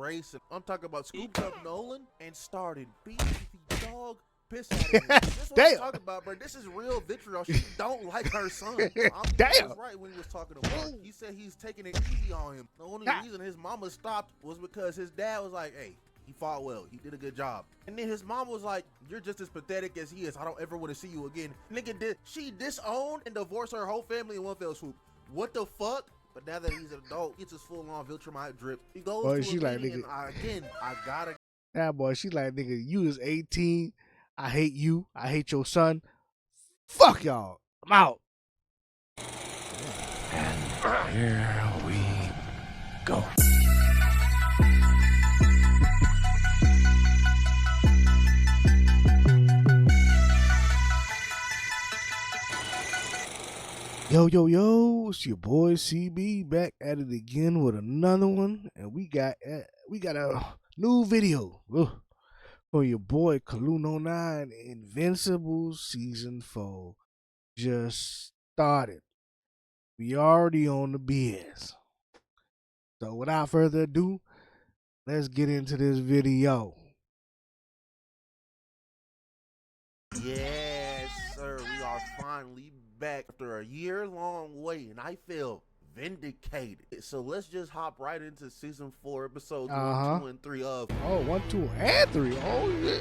racing. I'm talking about scooped up Nolan and started beating the dog. Piss out of him. This is what I'm talking about, bro. This is real vitriol. She don't like her son. He was right when he was talking to Mark. He said he's taking it easy on him. The only reason his mama stopped was because his dad was like, hey, he fought well. He did a good job. And then his mom was like, you're just as pathetic as he is. I don't ever want to see you again. Nigga, she disowned and divorced her whole family in one fell swoop. What the fuck? But now that he's an adult, gets his full-on Viltrumite drip. He goes to a meeting, and I gotta. That boy, she like, nigga, you is 18. I hate you. I hate your son. Fuck y'all. I'm out. And here we go. Yo, yo, yo, it's your boy CB back at it again with another one. And we got a new video. For your boy Kalu09, Invincible Season 4 just started. We already on the BS. So without further ado, let's get into this video. Yes, sir. We are finally back after a year-long wait, and I feel vindicated. So let's just hop right into season 4, episodes 1, 2, and 3 of 1, 2, and 3. Oh yeah.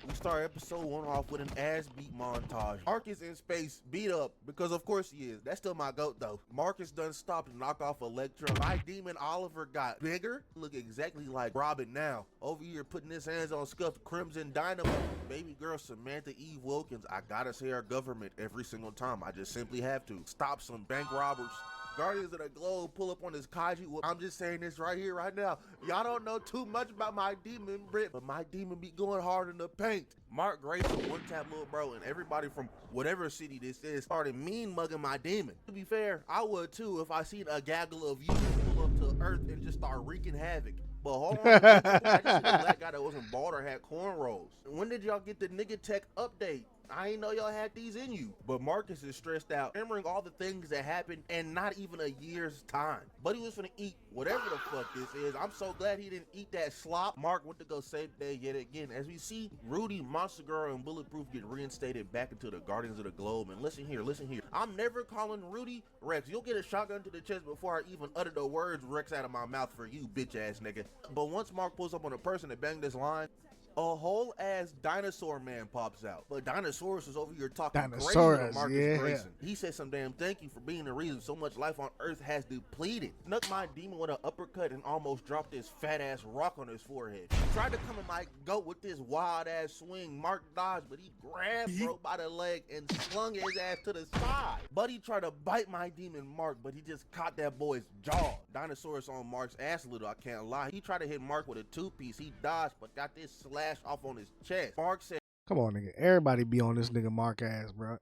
We start episode 1 off with an ass beat montage. Marcus in space beat up because of course he is. That's still my goat though. Marcus done stopped to knock off Electra. My demon Oliver got bigger. Look exactly like Robin now. Over here putting his hands on scuffed Crimson Dynamite. Baby girl Samantha Eve Wilkins. I gotta say our government every single time. I just simply have to. Stop some bank robbers. Guardians of the Globe pull up on this Kaiji. Well, I'm just saying this right here, right now. Y'all don't know too much about my demon, Brit, but my demon be going hard in the paint. Mark Grayson, one tap little bro, and everybody from whatever city this is started mean mugging my demon. To be fair, I would too if I seen a gaggle of you pull up to Earth and just start wreaking havoc. But hold on, I just seen a black guy that wasn't bald or had cornrows. When did y'all get the nigga tech update? I ain't know y'all had these in you. But Marcus is stressed out, remembering all the things that happened in not even a year's time. But he was finna eat whatever the fuck this is. I'm so glad he didn't eat that slop. Mark went to go save the day yet again. As we see, Rudy, Monster Girl, and Bulletproof get reinstated back into the Guardians of the Globe. And listen here. I'm never calling Rudy Rex. You'll get a shotgun to the chest before I even utter the words Rex out of my mouth for you, bitch ass nigga. But once Mark pulls up on a person that banged this line, a whole ass dinosaur man pops out. But Dinosaurus was over here talking crazy to Marcus Grayson. He said some damn thank you for being the reason so much life on Earth has depleted. Snuck my demon with an uppercut and almost dropped this fat ass rock on his forehead. He tried to come in my goat with this wild ass swing. Mark dodged, but he grabbed bro by the leg and slung his ass to the side. Buddy tried to bite my demon Mark, but he just caught that boy's jaw. Dinosaurus on Mark's ass a little, I can't lie. He tried to hit Mark with a 2-piece. He dodged, but got this slash off on his chest. Mark said, come on, nigga. Everybody be on this nigga Mark ass, bro.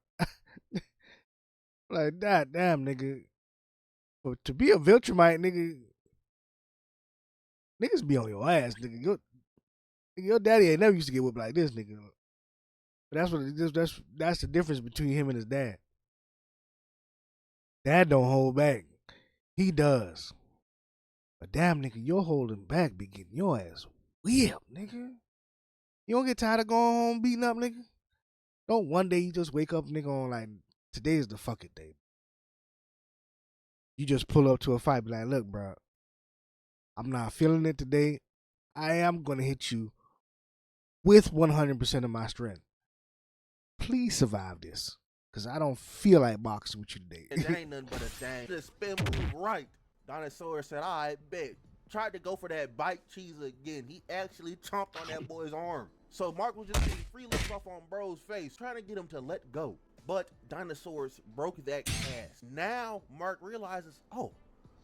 Like, that damn, nigga. But to be a Viltrumite, nigga, niggas be on your ass, nigga. Your daddy ain't never used to get whipped like this, nigga. But that's what it is. That's the difference between him and his dad. Dad don't hold back. He does. But damn, nigga, you're holding back, be getting your ass whipped, nigga. You don't get tired of going home beating up, nigga? Don't one day you just wake up, nigga, on like, today's the fucking day. You just pull up to a fight, be like, look, bro, I'm not feeling it today. I am going to hit you with 100% of my strength. Please survive this, because I don't feel like boxing with you today. That ain't nothing but a thing. Just spin move right. Dinosaur said, I bet. Tried to go for that bite cheese again. He actually chomped on that boy's arm. So Mark was just getting free looks off on bro's face, trying to get him to let go. But Dinosaurs broke that cast. Now Mark realizes, oh,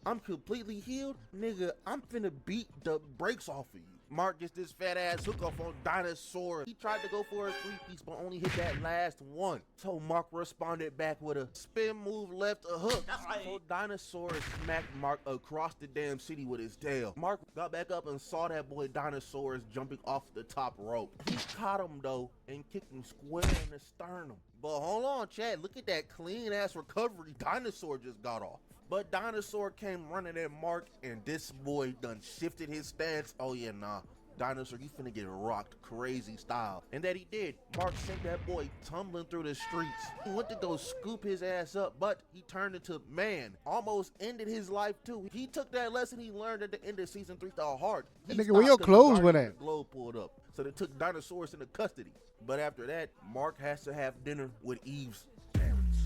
I'm completely healed? Nigga, I'm finna beat the brakes off of you. Mark gets this fat ass hook off on Dinosaur. He tried to go for a 3-piece, but only hit that last one. So Mark responded back with a spin move left, a hook. So Dinosaur smacked Mark across the damn city with his tail. Mark got back up and saw that boy Dinosaurus jumping off the top rope. He caught him though and kicked him square in the sternum. But hold on, Chad, look at that clean ass recovery Dinosaur just got off. But Dinosaur came running at Mark, and this boy done shifted his stance. Oh yeah, nah. Dinosaur, you finna get rocked crazy style. And that he did. Mark sent that boy tumbling through the streets. He went to go scoop his ass up, but he turned into man. Almost ended his life too. He took that lesson he learned at the end of season 3 to heart. That nigga, where your clothes went at? The Globe pulled up. So they took Dinosaurus into custody. But after that, Mark has to have dinner with Eve's parents.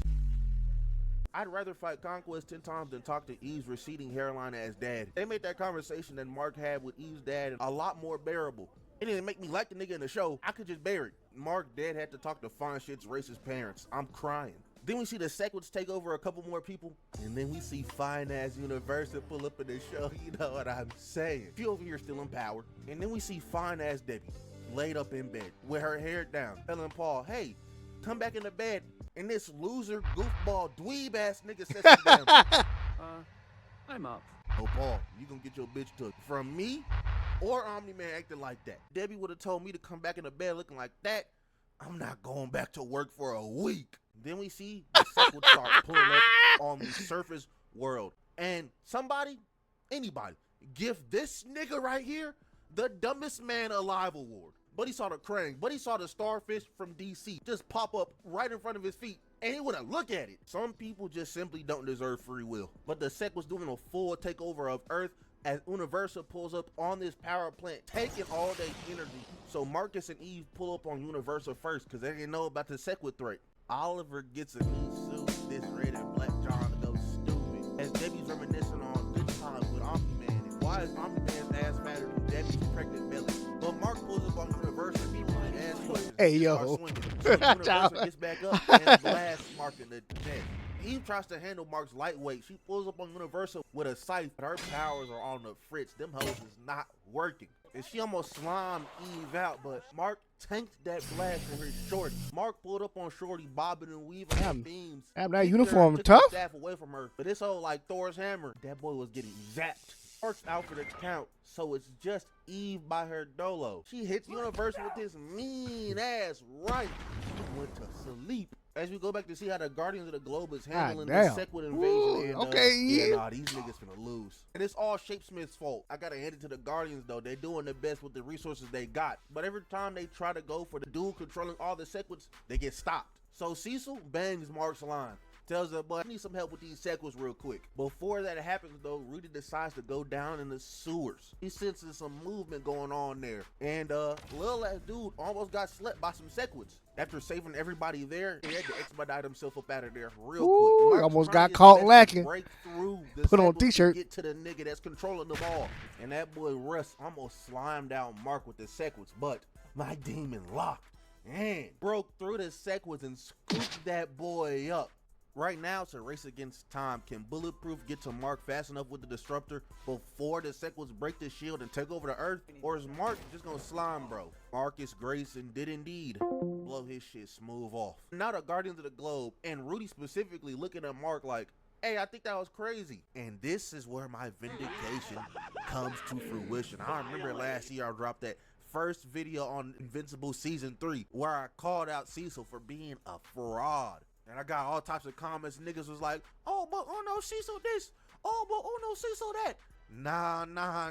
I'd rather fight Conquest 10 times than talk to Eve's receding hairline as dad. They made that conversation that Mark had with Eve's dad a lot more bearable. It didn't make me like the nigga in the show. I could just bear it. Mark dad had to talk to Fine Shit's racist parents. I'm crying. Then we see the Sequits take over a couple more people. And then we see fine ass Universal pull up in the show. You know what I'm saying? She over here still in power. And then we see fine ass Debbie laid up in bed with her hair down. Telling Paul, hey, come back in the bed. And this loser, goofball, dweeb ass nigga says to them, I'm up. oh, Paul, you gonna get your bitch took from me or Omni-Man acting like that? Debbie would have told me to come back in the bed looking like that. I'm not going back to work for a week. Then we see the Sequels start pulling up on the surface world. And somebody, anybody, give this nigga right here the dumbest man alive award. But he saw the crane, but he saw the starfish from DC just pop up right in front of his feet, and he wouldn't look at it. Some people just simply don't deserve free will. But the Sec was doing a full takeover of Earth as Universal pulls up on this power plant, taking all their energy. So Marcus and Eve pull up on Universal first, because they didn't know about the Sequid threat. Oliver gets a new suit, this red and black John goes stupid, as Debbie's reminiscing on good times with Omni-Man. And why is Omni-Man's ass fatter than Debbie's pregnant belly? But Mark pulls up on Universal, he really ass questions. Hey, yo. So Universal gets back up and blasts Mark in the neck. Eve tries to handle Mark's lightweight. She pulls up on Universal with a scythe, but her powers are on the fritz. Them hoes is not working. And she almost slimed Eve out, but Mark tanked that blast for his shorty. Mark pulled up on Shorty, bobbing and weaving her beams. Damn, that uniform took tough. the staff away from her, but this whole like Thor's hammer, that boy was getting zapped. Mark's out for the count, so it's just Eve by her dolo. She hits Universal with this mean ass right. She went to sleep. As we go back to see how the Guardians of the Globe is handling the Sequid invasion. And, yeah, nah, these niggas finna lose. And it's all Shapesmith's fault. I gotta hand it to the Guardians though. They're doing their best with the resources they got. But every time they try to go for the dude controlling all the Sequids, they get stopped. So Cecil bangs Mark's line. Tells her, but I need some help with these Sequels real quick. Before that happens though, Rudy decides to go down in the sewers. He senses some movement going on there. And little ass dude almost got slept by some Sequels. After saving everybody there, he had to expedite himself up out of there real quick. Mark's almost got caught lacking. Break through the Put on a Sequels t-shirt. to get to the nigga that's controlling the ball. And that boy Russ almost slimed down Mark with the Sequels, but my demon locked and broke through the Sequels and scooped that boy up. Right now, it's a race against time. Can Bulletproof get to Mark fast enough with the Disruptor before the Sequels break the shield and take over the Earth? Or is Mark just gonna slime, bro? Marcus Grayson did indeed blow his shit smooth off. Now the Guardians of the Globe, and Rudy specifically looking at Mark like, hey, I think that was crazy. And this is where my vindication comes to fruition. I remember last year I dropped that first video on Invincible Season 3 where I called out Cecil for being a fraud. And I got all types of comments. Niggas was like, oh, but oh no, Cecil this. Oh, but oh no, Cecil that.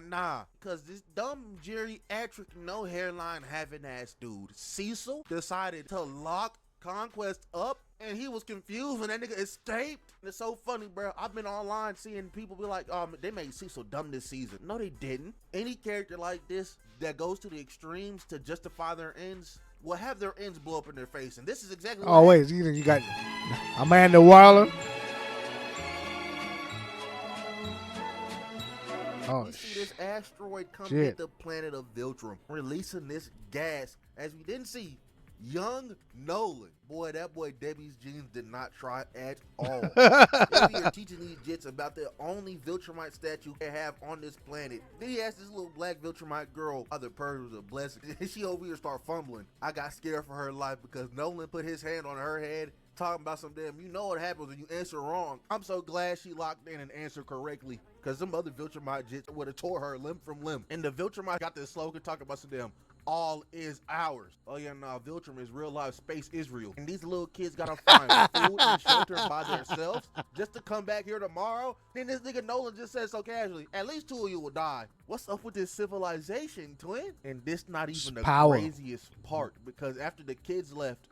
Nah. Because this dumb geriatric, no hairline having ass dude, Cecil, decided to lock Conquest up. And he was confused when that nigga escaped. And it's so funny, bro. I've been online seeing people be like, they made Cecil dumb this season. No, they didn't. Any character like this that goes to the extremes to justify their ends will have their ends blow up in their face. And this is exactly what wait, you got Amanda Waller. Oh, we see this asteroid come hit the planet of Viltrum, releasing this gas. As we didn't see, young Nolan. Boy, that boy Debbie's genes did not try at all. They are teaching these jits about the only Viltrumite statue they have on this planet. Then he asked this little black Viltrumite girl, other person was a blessing. And she over here start fumbling. I got scared for her life because Nolan put his hand on her head, talking about some damn, you know what happens when you answer wrong. I'm so glad she locked in and answered correctly, because some other Viltrumite jits would have tore her limb from limb. And the Viltrumite got this slogan talking about some damn, all is ours. Oh yeah, nah, Viltrum is real life space Israel. And these little kids gotta find food and shelter by themselves just to come back here tomorrow. Then this nigga Nolan just says so casually, at least 2 of you will die. What's up with this civilization, twin? And this not even the Power. craziest part, because after the kids left,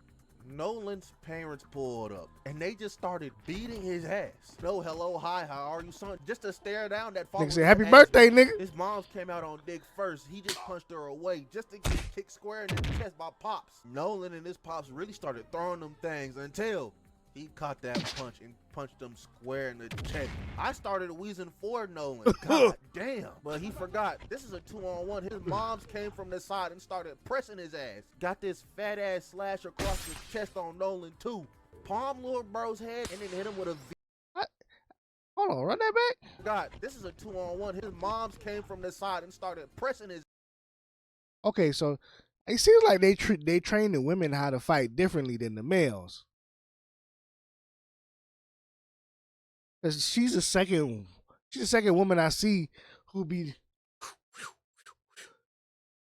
Nolan's parents pulled up and they just started beating his ass. No, hello, hi, how are you, son? Just to stare down that Nigga say, happy birthday, nigga. His mom's came out on dick first. He just punched her away just to get kicked square in the chest by Pops. Nolan and his Pops really started throwing them things until he caught that punch and punched them square in the chest. I started wheezing for Nolan. God damn. But he forgot. This is a 2-on-1. His moms came from the side and started pressing his ass. Got this fat ass slash across his chest on Nolan too. Palm little bro's head and then hit him with a V. Hold on, run that back. God, this is a 2-on-1. His moms came from the side and started pressing his. Okay, so it seems like they train the women how to fight differently than the males. Cause she's the second woman I see who be,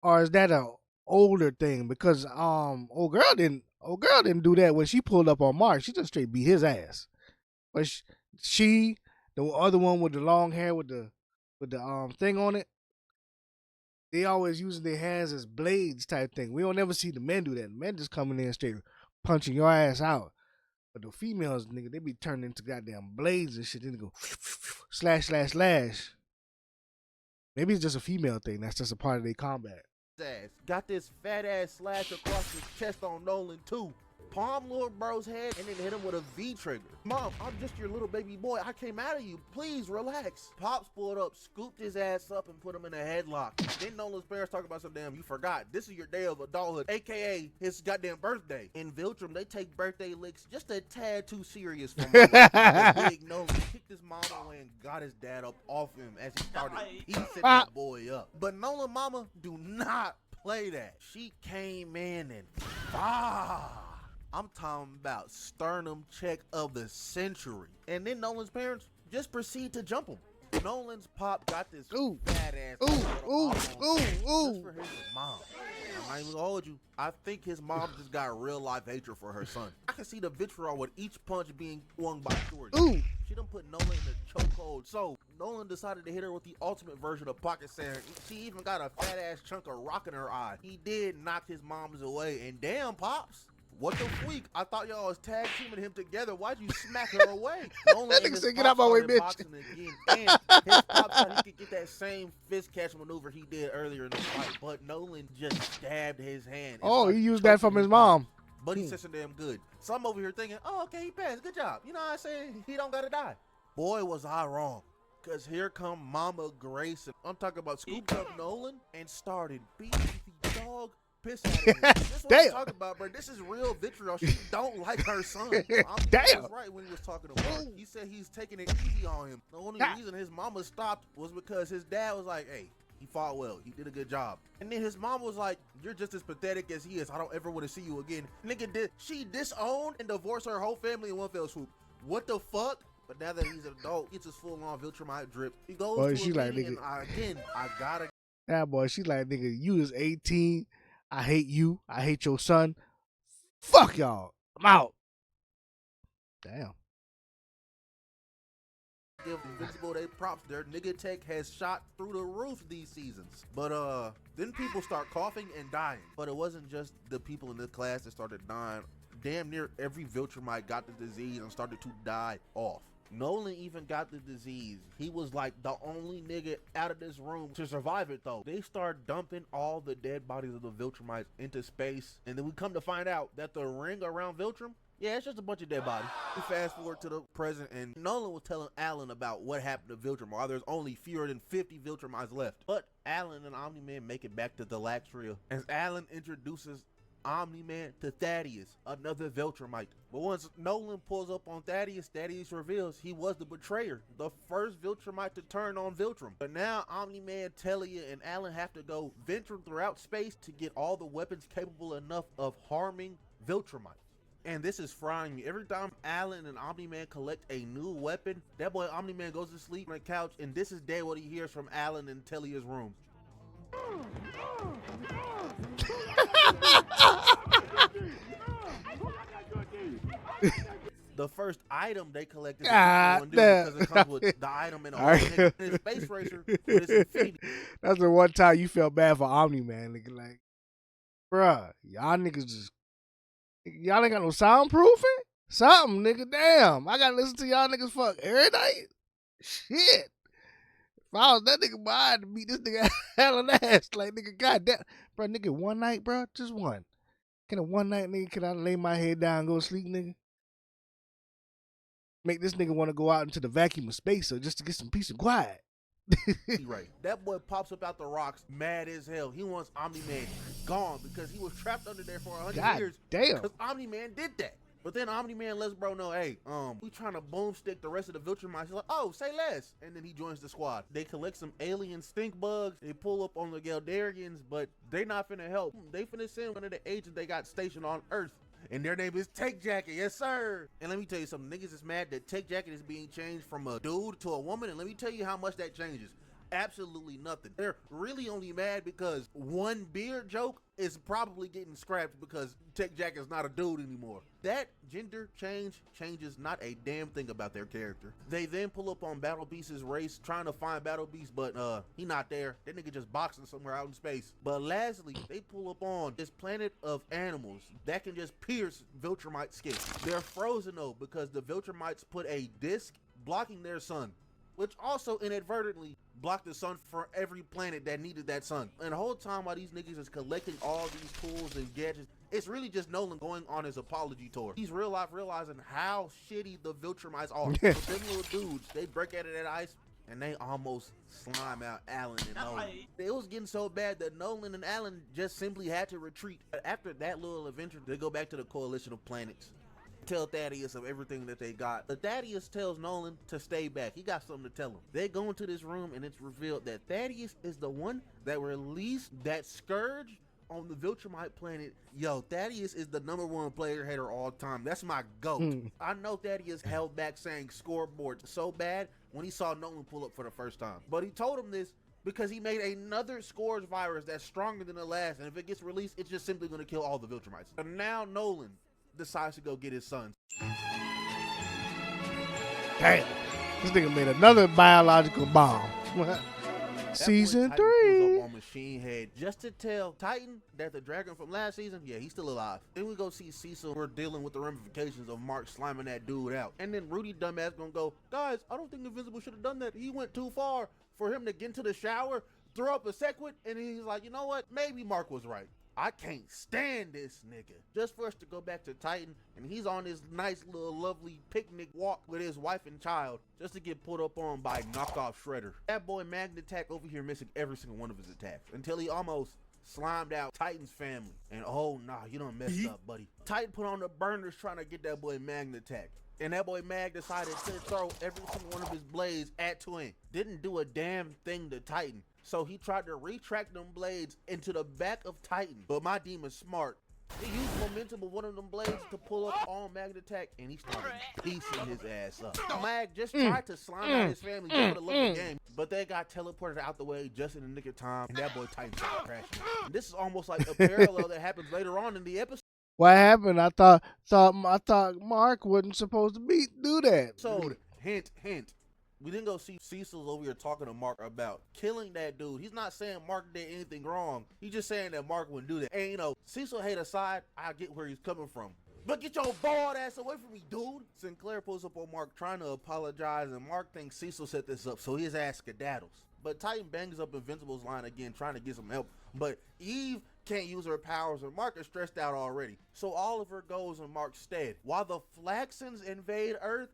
or is that a older thing? Because old girl didn't do that when she pulled up on Mark. She just straight beat his ass. But she the other one with the long hair with the thing on it, they always using their hands as blades type thing. We don't ever see the men do that. The men just coming in straight punching your ass out. But the females, nigga, they be turning into goddamn blades and shit. Then they go slash, slash, slash. Maybe it's just a female thing. That's just a part of their combat. Got this fat ass slash across his chest on Nolan too. Palm little bro's head and then hit him with a V trigger. Mom, I'm just your little baby boy. I came out of you. Please relax. Pops pulled up, scooped his ass up and put him in a headlock. Then Nolan's parents talk about some damn, you forgot. This is your day of adulthood, aka his goddamn birthday. In Viltrum, they take birthday licks just a tad too serious for Mama. Big Nolan kicked his mama away and got his dad up off him as he started piecing that boy up. But Nolan mama do not play that. She came in and I'm talking about sternum check of the century. And then Nolan's parents just proceed to jump him. Nolan's pop got this fat ass just for his mom. I'm not even gonna hold you. I think his mom just got real life hatred for her son. I can see the vitriol with each punch being swung by George. She done put Nolan in a chokehold. So Nolan decided to hit her with the ultimate version of pocket sand. She even got a fat ass chunk of rock in her eye. He did knock his moms away. And damn, Pops, what the freak? I thought y'all was tag teaming him together. Why'd you smack her away? That nigga said, get out my way, bitch. Again. And his pop thought he could get that same fist catch maneuver he did earlier in the fight, but Nolan just stabbed his hand. Oh, he used that from his mom. But he said some damn good. So I'm over here thinking, oh, okay, he passed. Good job. You know what I'm saying? He don't gotta die. Boy, was I wrong. Cause here come Mama Grace. And I'm talking about scooped up Nolan and started beating the dog piss out of him. This is what I'm talking about, bro. This is real vitriol. She don't like her son. Damn. Was right when he was talking to Mark. He said he's taking it easy on him. The only reason his mama stopped was because his dad was like, hey, he fought well. He did a good job. And then his mom was like, you're just as pathetic as he is. I don't ever want to see you again. Nigga, she disowned and divorced her whole family in one fell swoop. What the fuck? But now that he's an adult, he gets his full-on Viltrumite drip. He goes to a meeting, and I gotta. Yeah, boy, she like, nigga, you is 18. I hate you. I hate your son. Fuck y'all. I'm out. Damn. Give Invincible they props. Their nigga tech has shot through the roof these seasons. But then people start coughing and dying. But it wasn't just the people in the class that started dying. Damn near every Viltrumite got the disease and started to die off. Nolan even got the disease. He was like the only nigga out of this room to survive it though. They start dumping all the dead bodies of the Viltrumites into space. And then we come to find out that the ring around Viltrum, yeah, it's just a bunch of dead bodies. We fast forward to the present and Nolan was telling Alan about what happened to Viltrum. While there's only fewer than 50 Viltrumites left. But Alan and Omni-Man make it back to the Laxria as Alan introduces Omni-Man to Thaddeus, another Viltrumite. But once Nolan pulls up on Thaddeus, Thaddeus reveals he was the betrayer, the first Viltrumite to turn on Viltrum. But now Omni-Man, Talia, and Alan have to go venture throughout space to get all the weapons capable enough of harming Viltrumites. And this is frying me. Every time Alan and Omni-Man collect a new weapon, that boy Omni-Man goes to sleep on the couch, and this is dead what he hears from Alan in Talia's room. The first item they collect is a God 51 dude damn. because it comes with the item and a whole Alright. nigga and his space racer with his infinity. That's the one time you felt bad for Omni-Man, nigga. Like, bruh, y'all niggas just, y'all ain't got no soundproofing? Something, nigga. Damn. I gotta listen to y'all niggas fuck every night. Shit. If I was that nigga, boy, I had to beat this nigga hella ass. Like, nigga, goddamn. Bro, nigga, one night, bro? Just one. Can a one night, nigga, can I lay my head down and go to sleep, nigga? Make this nigga want to go out into the vacuum of space or just to get some peace and quiet. Right. That boy pops up out the rocks mad as hell. He wants Omni-Man gone because he was trapped under there for 100 God years. damn. Because Omni-Man did that. But then Omni-Man lets bro know, hey, we trying to boomstick the rest of the Viltrumites. He's like, oh, say less. And then he joins the squad. They collect some alien stink bugs. They pull up on the Geldarians, but they not finna help. They finna send one of the agents they got stationed on Earth. And their name is Take Jacket, yes sir. And let me tell you something, niggas is mad that Take Jacket is being changed from a dude to a woman. And let me tell you how much that changes. Absolutely nothing. They're really only mad because one beard joke is probably getting scrapped because Tech Jack is not a dude anymore. That gender change changes not a damn thing about their character. They then pull up on Battle Beast's race trying to find Battle Beast, but he not there. That nigga just boxing somewhere out in space. But lastly, they pull up on this planet of animals that can just pierce Viltrumite skin. They're frozen though because the Viltrumites put a disc blocking their sun, which also inadvertently blocked the sun for every planet that needed that sun. And the whole time while these niggas is collecting all these tools and gadgets, it's really just Nolan going on his apology tour. He's real life realizing how shitty the Viltrumites are. But them little dudes, they break out of that ice and they almost slime out Alan and Nolan. It was getting so bad that Nolan and Alan just simply had to retreat. After that little adventure, they go back to the coalition of planets. Tell Thaddeus of everything that they got. But Thaddeus tells Nolan to stay back. He got something to tell him. They go into this room and it's revealed that Thaddeus is the one that released that scourge on the Viltrumite planet. Yo, Thaddeus is the #1 player hater all time. That's my GOAT. I know Thaddeus held back saying scoreboard so bad when he saw Nolan pull up for the first time. But he told him this because he made another scourge virus that's stronger than the last. And if it gets released, it's just simply going to kill all the Viltrumites. And now Nolan decides to go get his son. Damn. This nigga made another biological bomb. Season 3. Pulls up on Machine Head just to tell Titan that the dragon from last season, yeah, he's still alive. Then we go see Cecil. We're dealing with the ramifications of Mark sliming that dude out. And then Rudy dumbass gonna go, guys, I don't think Invincible should have done that. He went too far for him to get into the shower, throw up a sequit, and he's like, you know what? Maybe Mark was right. I can't stand this nigga. Just for us to go back to Titan, and he's on this nice little lovely picnic walk with his wife and child, just to get put up on by knockoff Shredder. That boy Magnetak over here missing every single one of his attacks until he almost slimed out Titan's family. And oh nah, you done messed up, buddy. Titan put on the burners trying to get that boy Magnetak. And that boy Mag decided to throw every single one of his blades at Twin. Didn't do a damn thing to Titan. So he tried to retract them blades into the back of Titan. But my demon's smart. He used momentum of one of them blades to pull up on Magnetak, and he started piecing his ass up. Mag just tried to slime out his family just for the love of the game, but they got teleported out the way just in the nick of time, and that boy Titan started crashing. And this is almost like a parallel that happens later on in the episode. What happened? I thought Mark wasn't supposed to do that. So hint. We didn't go see Cecil over here talking to Mark about killing that dude. He's not saying Mark did anything wrong. He's just saying that Mark wouldn't do that. And you know, Cecil hate aside, I get where he's coming from. But get your bald ass away from me, dude. Sinclair pulls up on Mark trying to apologize, and Mark thinks Cecil set this up, so his ass skedaddles. But Titan bangs up Invincible's line again, trying to get some help. But Eve can't use her powers, and Mark is stressed out already. So Oliver goes in Mark's stead. While the Flaxons invade Earth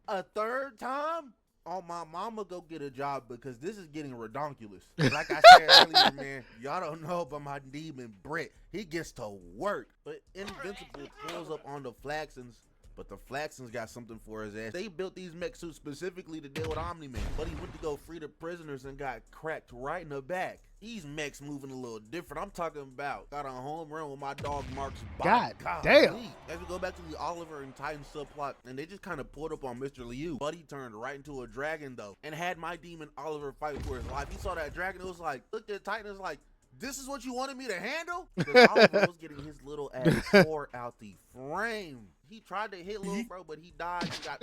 a third time? Oh, my mama, go get a job because this is getting redonkulous. Like I said earlier, man, y'all don't know about my demon Brett. He gets to work. But Invincible pulls up on the Flaxons, But the Flaxons got something for his ass. They built these mech suits specifically to deal with Omni-Man, but he went to go free the prisoners and got cracked right in the back. These mechs moving a little different. I'm talking about got a home run with my dog Mark's body. God damn. As we go back to the Oliver and Titan subplot, and they just kind of pulled up on Mr. Liu. Buddy turned right into a dragon though, and had my demon Oliver fight for his life. He saw that dragon, it was like, looked at Titan, it was like, this is what you wanted me to handle? Because Oliver was getting his little ass tore out the frame. He tried to hit little bro, but he died. He got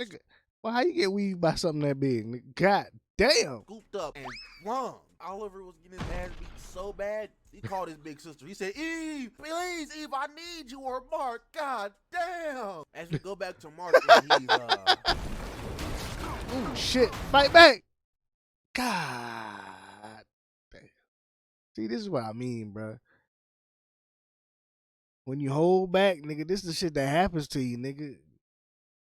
Well, how you get weaved by something that big? Nigga? God damn. scooped up and flung. Oliver was getting his ass beat so bad, he called his big sister. He said, Eve, please, Eve, I need you, or Mark. God damn. As we go back to Mark, and he's, Ooh, shit. Fight back. God damn. See, this is what I mean, bro. When you hold back, nigga, this is the shit that happens to you, nigga.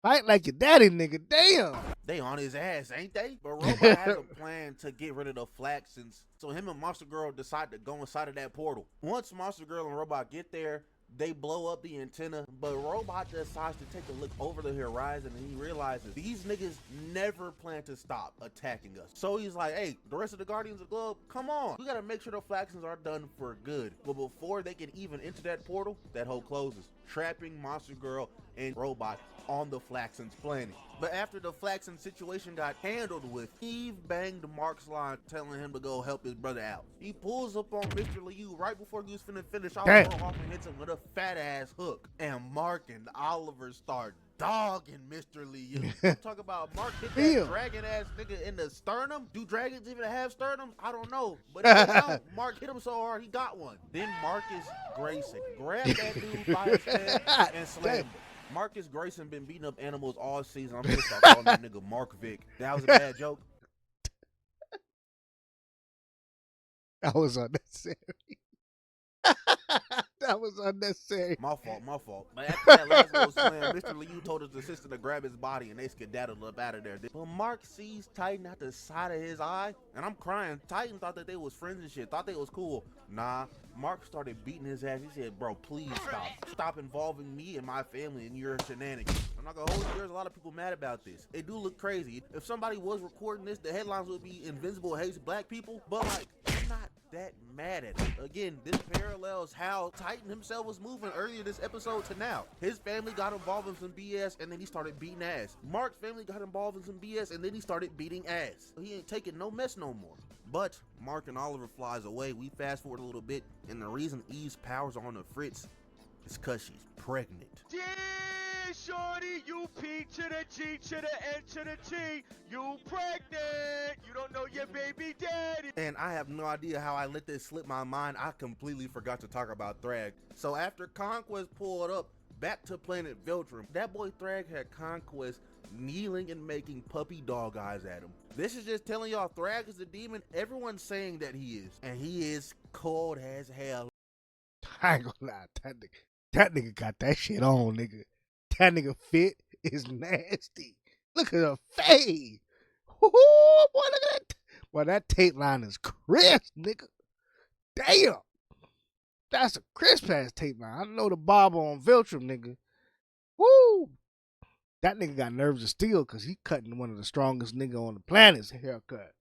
Fight like your daddy, nigga. Damn. they on his ass, ain't they? But Robot has a plan to get rid of the Flaxons. So him and Monster Girl decide to go inside of that portal. Once Monster Girl and Robot get there, they blow up the antenna, but Robot decides to take a look over the horizon and he realizes these niggas never plan to stop attacking us. So he's like, hey, the rest of the Guardians of the Globe, come on. We gotta make sure the Flaxons are done for good. But before they can even enter that portal, that hole closes, trapping Monster Girl and Robot on the Flaxons planet. But after the Flaxon situation got handled with, Eve banged Mark's line telling him to go help his brother out. He pulls up on Mr. Liu right before he was finna finish off and hits him with a fat ass hook. And Mark and Oliver start dogging Mr. Liu. Talk about Mark hit that dragon ass nigga in the sternum. Do dragons even have sternums? I don't know. But if they don't, Mark hit him so hard he got one. Then Marcus Grayson grabbed that dude by his head and slammed him. Marcus Grayson been beating up animals all season. I'm pissed off calling that nigga Mark Vick. That was a bad joke. That was unnecessary. That was unnecessary. My fault. But after that last little slam, Mr. Liu told his assistant to grab his body and they skedaddled up out of there. But Mark sees Titan out the side of his eye, and I'm crying. Titan thought that they was friends and shit, thought they was cool. Nah, Mark started beating his ass. He said, bro, please stop. Stop involving me and my family in your shenanigans. I'm not gonna hold you. There's a lot of people mad about this. It do look crazy. If somebody was recording this, the headlines would be Invincible hates black people. But like, I'm not that mad at it. Again, this parallels how Titan himself was moving earlier this episode to now. His family got involved in some BS and then he started beating ass. Mark's family got involved in some BS and then he started beating ass. He ain't taking no mess no more. But Mark and Oliver flies away. We fast forward a little bit, and the reason Eve's powers are on the fritz is cause she's pregnant. Yeah, shorty, you P to the G to the N to the T, you pregnant. You don't know your baby daddy. And I have no idea how I let this slip my mind. I completely forgot to talk about Thrag. So after Conquest pulled up back to planet Viltrum, that boy Thrag had Conquest kneeling and making puppy dog eyes at him. This is just telling y'all Thrag is the demon everyone's saying that he is. And he is cold as hell. I ain't gonna lie, that nigga got that shit on, nigga. That nigga fit is nasty. Look at her face. Woo, boy, look at that. Boy, that tape line is crisp, nigga. Damn. That's a crisp ass tape line. I know the barber on Viltrum, nigga. Woo. That nigga got nerves of steel because he cutting one of the strongest nigga on the planet's haircut.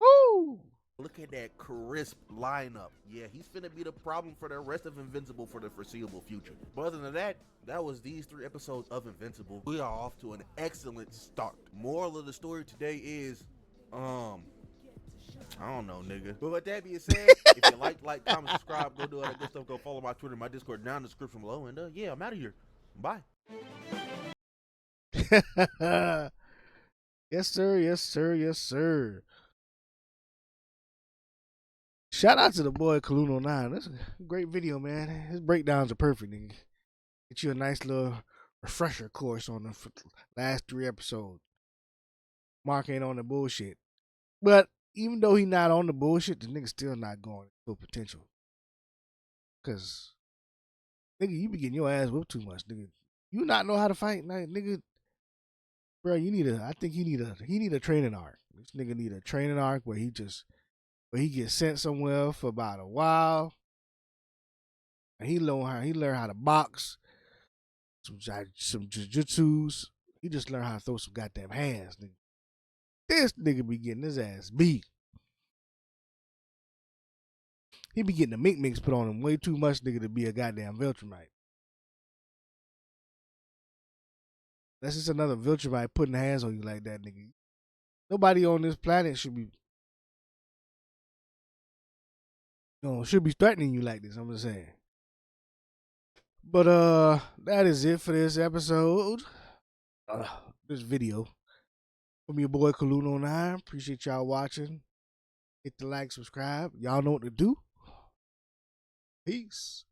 Woo! Look at that crisp lineup. Yeah, he's finna be the problem for the rest of Invincible for the foreseeable future. But other than that, that was these 3 episodes of Invincible. We are off to an excellent start. Moral of the story today is, I don't know, nigga. But with that being said, if you like, comment, subscribe, go do all that good stuff. Go follow my Twitter, my Discord down in the description below. And yeah, I'm out of here. Bye. Yes, sir. Yes, sir. Yes, sir. Shout out to the boy Kaluno9. That's a great video, man. His breakdowns are perfect, nigga. Get you a nice little refresher course on the last 3 episodes. Mark ain't on the bullshit. But even though he not on the bullshit, the nigga still not going to full potential. Cause nigga, you be getting your ass whooped too much, nigga. You not know how to fight, nigga. Bro, I think he need a training arc. This nigga need a training arc where he gets sent somewhere for about a while. And he learn how to box some jujutsus. He just learned how to throw some goddamn hands, nigga. This nigga be getting his ass beat. He be getting the mink mix put on him way too much, nigga, to be a goddamn Viltrumite. That's just another Viltrumite putting hands on you like that, nigga. Nobody on this planet should be, should be threatening you like this. I'm just saying. But that is it for this episode. This video from your boy Kaluno9. Appreciate y'all watching. Hit the like, subscribe. Y'all know what to do. Peace.